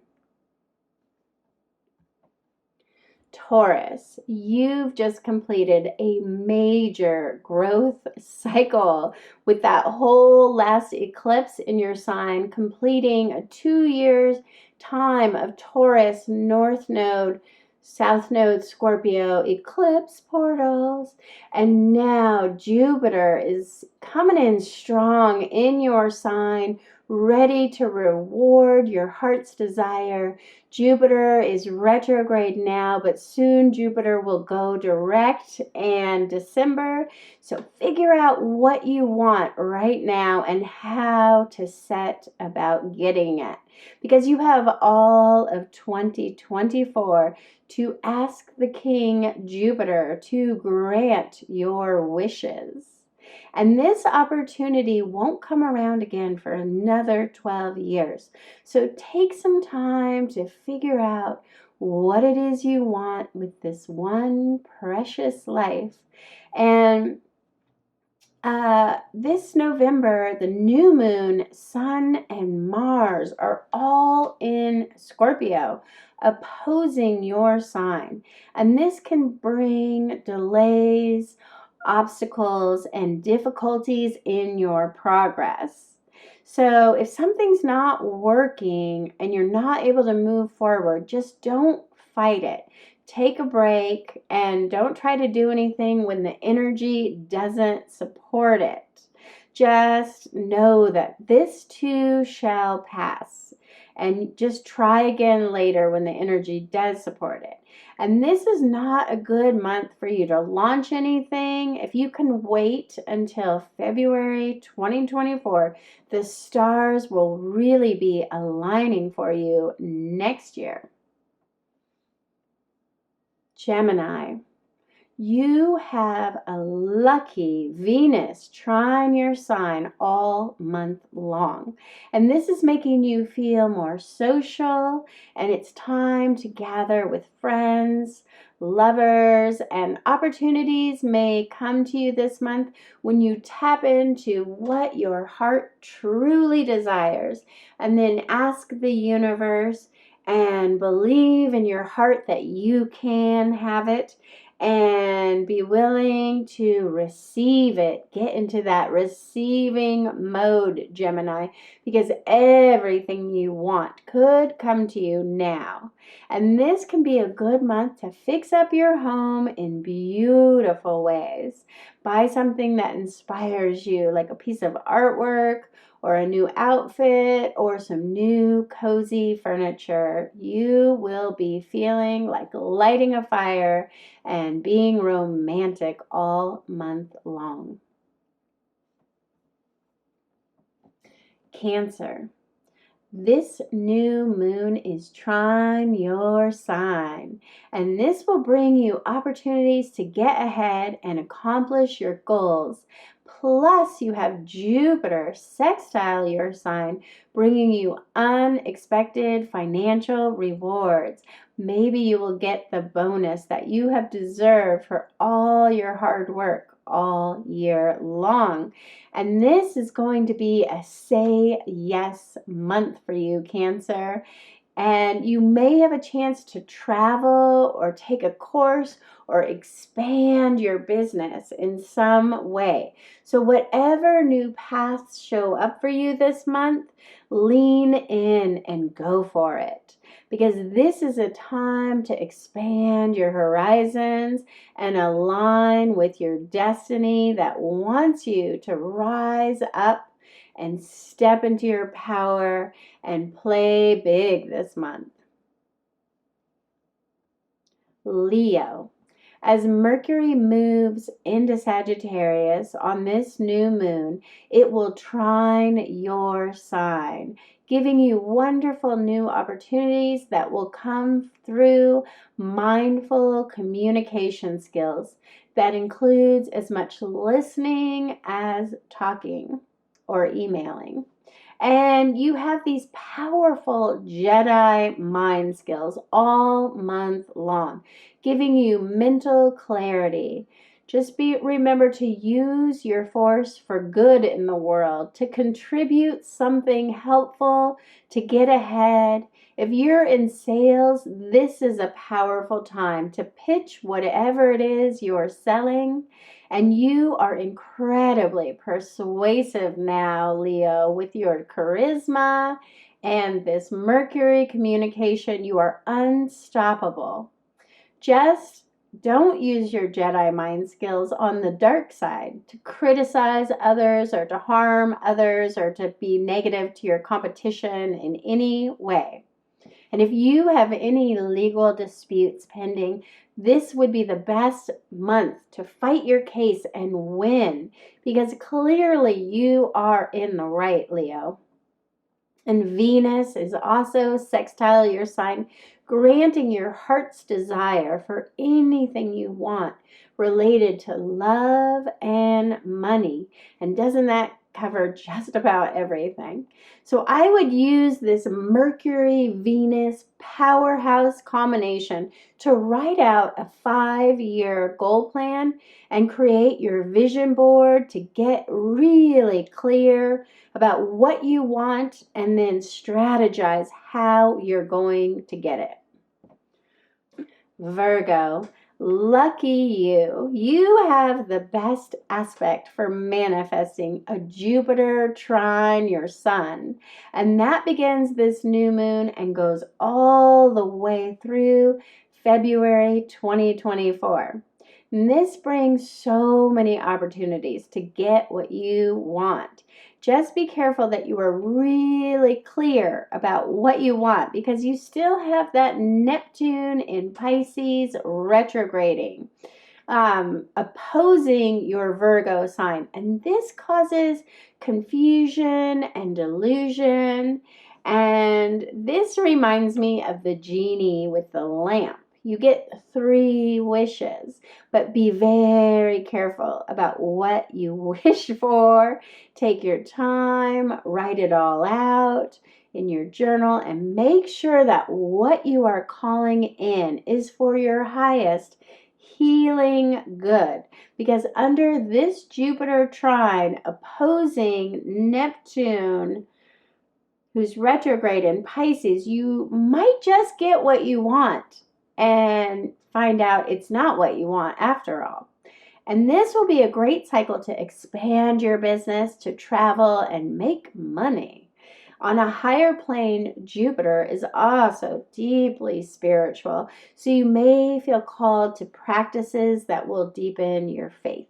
Taurus, you've just completed a major growth cycle with that whole last eclipse in your sign, completing a 2 years time of Taurus North Node, South Node Scorpio eclipse portals. And now Jupiter is coming in strong in your sign, ready to reward your heart's desire. Jupiter is retrograde now, but soon Jupiter will go direct in December. So figure out what you want right now and how to set about getting it, because you have all of 2024 to ask the King Jupiter to grant your wishes. And this opportunity won't come around again for another 12 years. So take some time to figure out what it is you want with this one precious life. And this November, the new moon, Sun, and Mars are all in Scorpio, opposing your sign. And this can bring delays, obstacles, and difficulties in your progress. So if something's not working and you're not able to move forward, just don't fight it. Take a break and don't try to do anything when the energy doesn't support it. Just know that this too shall pass, and just try again later when the energy does support it. And this is not a good month for you to launch anything. If you can wait until February 2024, the stars will really be aligning for you next year. Gemini, you have a lucky Venus trine your sign all month long. And this is making you feel more social, and it's time to gather with friends, lovers, and opportunities may come to you this month when you tap into what your heart truly desires, and then ask the universe and believe in your heart that you can have it, and be willing to receive it. Get into that receiving mode, Gemini, because everything you want could come to you now. And this can be a good month to fix up your home in beautiful ways. Buy something that inspires you, like a piece of artwork, or a new outfit, or some new cozy furniture. You will be feeling like lighting a fire and being romantic all month long. Cancer. This new moon is trine your sign, and this will bring you opportunities to get ahead and accomplish your goals. Plus, you have Jupiter sextile your sign, bringing you unexpected financial rewards. Maybe you will get the bonus that you have deserved for all your hard work all year long. And this is going to be a say yes month for you, Cancer. And you may have a chance to travel or take a course or expand your business in some way. So whatever new paths show up for you this month, lean in and go for it. Because this is a time to expand your horizons and align with your destiny that wants you to rise up and step into your power and play big this month. Leo. As Mercury moves into Sagittarius on this new moon, it will trine your sign, giving you wonderful new opportunities that will come through mindful communication skills that includes as much listening as talking or emailing. And you have these powerful Jedi mind skills all month long, giving you mental clarity. Just remember to use your force for good in the world, to contribute something helpful, to get ahead. If you're in sales, this is a powerful time to pitch whatever it is you're selling. And you are incredibly persuasive now, Leo, with your charisma and this Mercury communication. You are unstoppable. Just don't use your Jedi mind skills on the dark side to criticize others or to harm others or to be negative to your competition in any way. And if you have any legal disputes pending, this would be the best month to fight your case and win, because clearly you are in the right, Leo. And Venus is also sextile your sign, granting your heart's desire for anything you want related to love and money. And doesn't that cover just about everything? So I would use this Mercury-Venus powerhouse combination to write out a 5-year goal plan and create your vision board to get really clear about what you want and then strategize how you're going to get it. Virgo. Lucky you. You have the best aspect for manifesting a Jupiter trine your sun. And that begins this new moon and goes all the way through February 2024. And this brings so many opportunities to get what you want. Just be careful that you are really clear about what you want, because you still have that Neptune in Pisces retrograding, opposing your Virgo sign. And this causes confusion and delusion. And this reminds me of the genie with the lamp. You get 3 wishes, but be very careful about what you wish for. Take your time, write it all out in your journal, and make sure that what you are calling in is for your highest healing good. Because under this Jupiter trine opposing Neptune, who's retrograde in Pisces, you might just get what you want and find out it's not what you want after all. And this will be a great cycle to expand your business, to travel, and make money. On a higher plane, Jupiter is also deeply spiritual, so you may feel called to practices that will deepen your faith.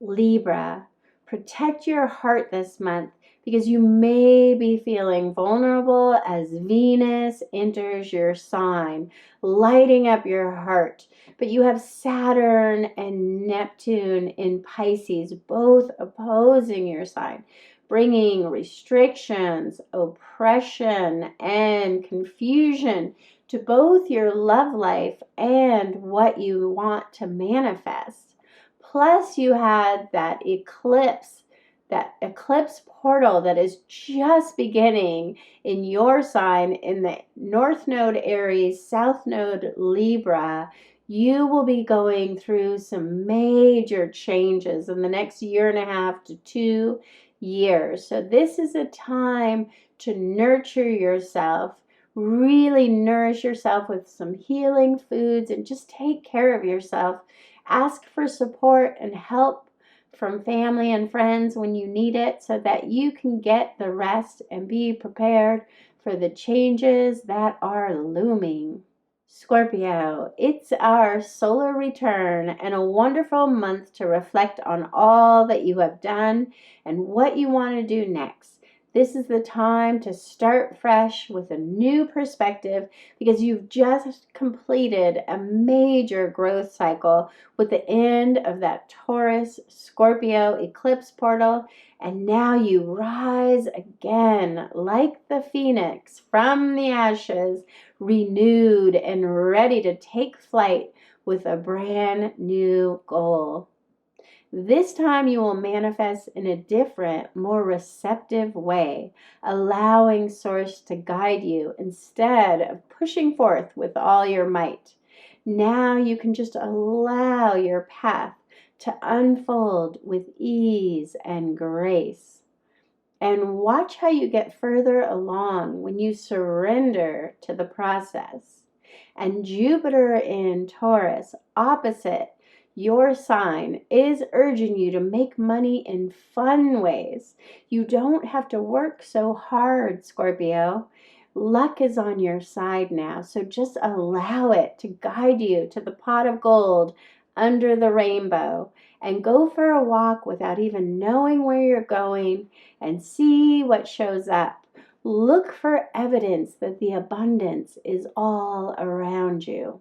Libra, protect your heart this month, because you may be feeling vulnerable as Venus enters your sign, lighting up your heart. But you have Saturn and Neptune in Pisces, both opposing your sign, bringing restrictions, oppression, and confusion to both your love life and what you want to manifest. Plus, you had that eclipse portal that is just beginning in your sign in the North Node Aries, South Node Libra. You will be going through some major changes in the next 1.5 to 2 years. So this is a time to nurture yourself, really nourish yourself with some healing foods, and just take care of yourself. Ask for support and help from family and friends when you need it, so that you can get the rest and be prepared for the changes that are looming. Scorpio, it's our solar return and a wonderful month to reflect on all that you have done and what you want to do next. This is the time to start fresh with a new perspective, because you've just completed a major growth cycle with the end of that Taurus Scorpio eclipse portal, and now you rise again like the phoenix from the ashes, renewed and ready to take flight with a brand new goal. This time you will manifest in a different, more receptive way, allowing Source to guide you instead of pushing forth with all your might. Now you can just allow your path to unfold with ease and grace. And watch how you get further along when you surrender to the process. And Jupiter in Taurus, opposite your sign, is urging you to make money in fun ways. You don't have to work so hard, Scorpio. Luck is on your side now, so just allow it to guide you to the pot of gold under the rainbow, and go for a walk without even knowing where you're going, and see what shows up. Look for evidence that the abundance is all around you.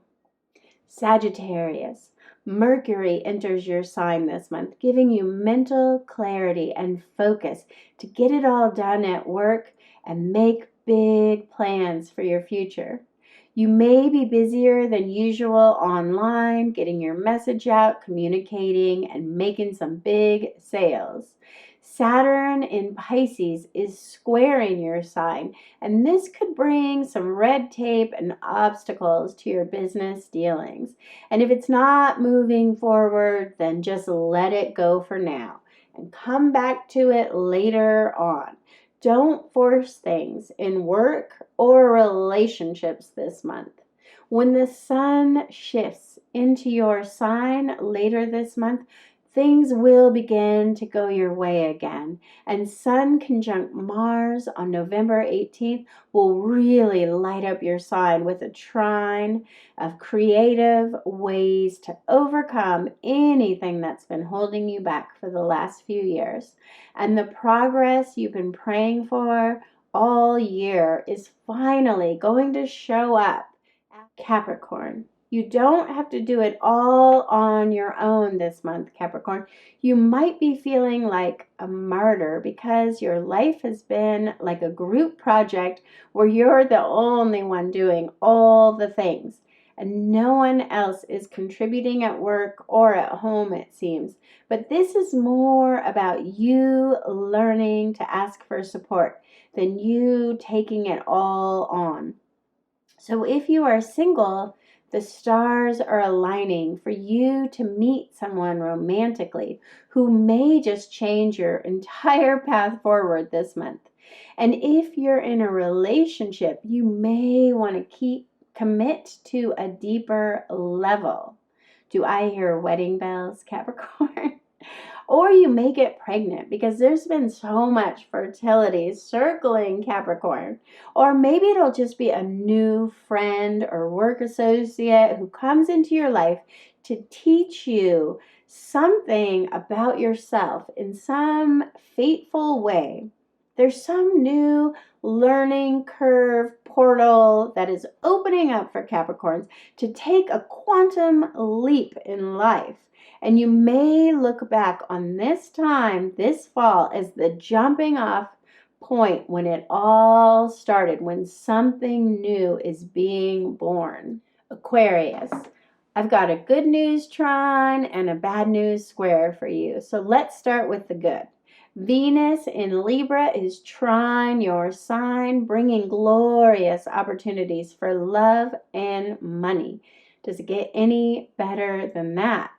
Sagittarius, Mercury enters your sign this month, giving you mental clarity and focus to get it all done at work and make big plans for your future. You may be busier than usual online, getting your message out, communicating, and making some big sales. Saturn in Pisces is squaring your sign, and this could bring some red tape and obstacles to your business dealings. And if it's not moving forward, then just let it go for now and come back to it later on. Don't force things in work or relationships this month. When the sun shifts into your sign later this month, things will begin to go your way again. And Sun conjunct Mars on November 18th will really light up your sign with a trine of creative ways to overcome anything that's been holding you back for the last few years. And the progress you've been praying for all year is finally going to show up. Capricorn. You don't have to do it all on your own this month, Capricorn. You might be feeling like a martyr because your life has been like a group project where you're the only one doing all the things and no one else is contributing at work or at home, it seems. But this is more about you learning to ask for support than you taking it all on. So if you are single, the stars are aligning for you to meet someone romantically who may just change your entire path forward this month. And if you're in a relationship, you may want to commit to a deeper level. Do I hear wedding bells, Capricorn? Or you may get pregnant because there's been so much fertility circling Capricorn. Or maybe it'll just be a new friend or work associate who comes into your life to teach you something about yourself in some fateful way. There's some new learning curve portal that is opening up for Capricorns to take a quantum leap in life. And you may look back on this time, this fall, as the jumping off point when it all started, when something new is being born. Aquarius. I've got a good news trine and a bad news square for you. So let's start with the good. Venus in Libra is trine your sign, bringing glorious opportunities for love and money. Does it get any better than that?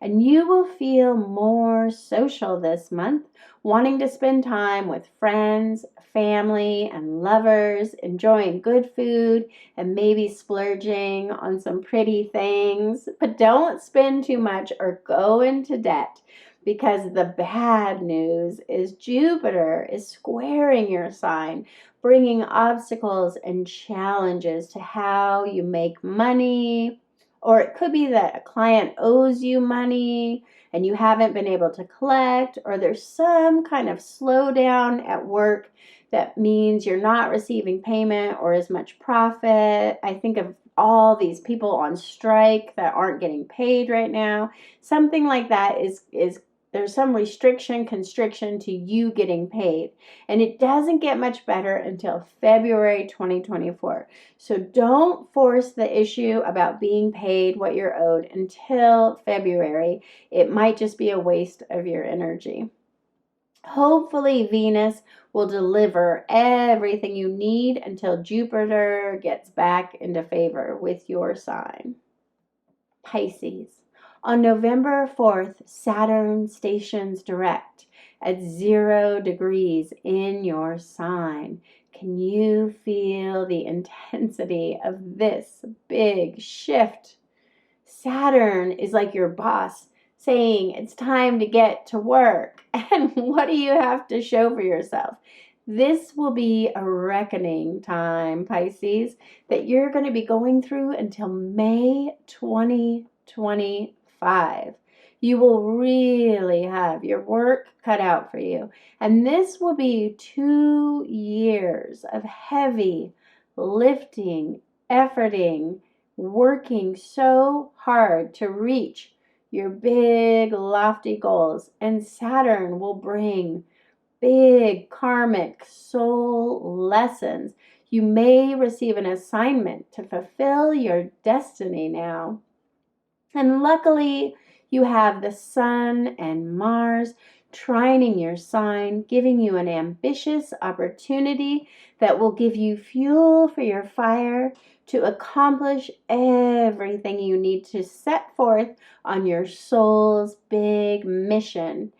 And you will feel more social this month, wanting to spend time with friends, family, and lovers, enjoying good food, and maybe splurging on some pretty things. But don't spend too much or go into debt, because the bad news is Jupiter is squaring your sign, bringing obstacles and challenges to how you make money. Or it could be that a client owes you money and you haven't been able to collect, or there's some kind of slowdown at work that means you're not receiving payment or as much profit. I think of all these people on strike that aren't getting paid right now. Something like that is there's some constriction to you getting paid. And it doesn't get much better until February 2024. So don't force the issue about being paid what you're owed until February. It might just be a waste of your energy. Hopefully Venus will deliver everything you need until Jupiter gets back into favor with your sign. Pisces. On November 4th, Saturn stations direct at 0 degrees in your sign. Can you feel the intensity of this big shift? Saturn is like your boss saying it's time to get to work. And what do you have to show for yourself? This will be a reckoning time, Pisces, that you're going to be going through until May 2025. You will really have your work cut out for you. And this will be 2 years of heavy lifting, efforting, working so hard to reach your big, lofty goals. And Saturn will bring big karmic soul lessons. You may receive an assignment to fulfill your destiny now. And luckily, you have the Sun and Mars trining your sign, giving you an ambitious opportunity that will give you fuel for your fire to accomplish everything you need to set forth on your soul's big mission.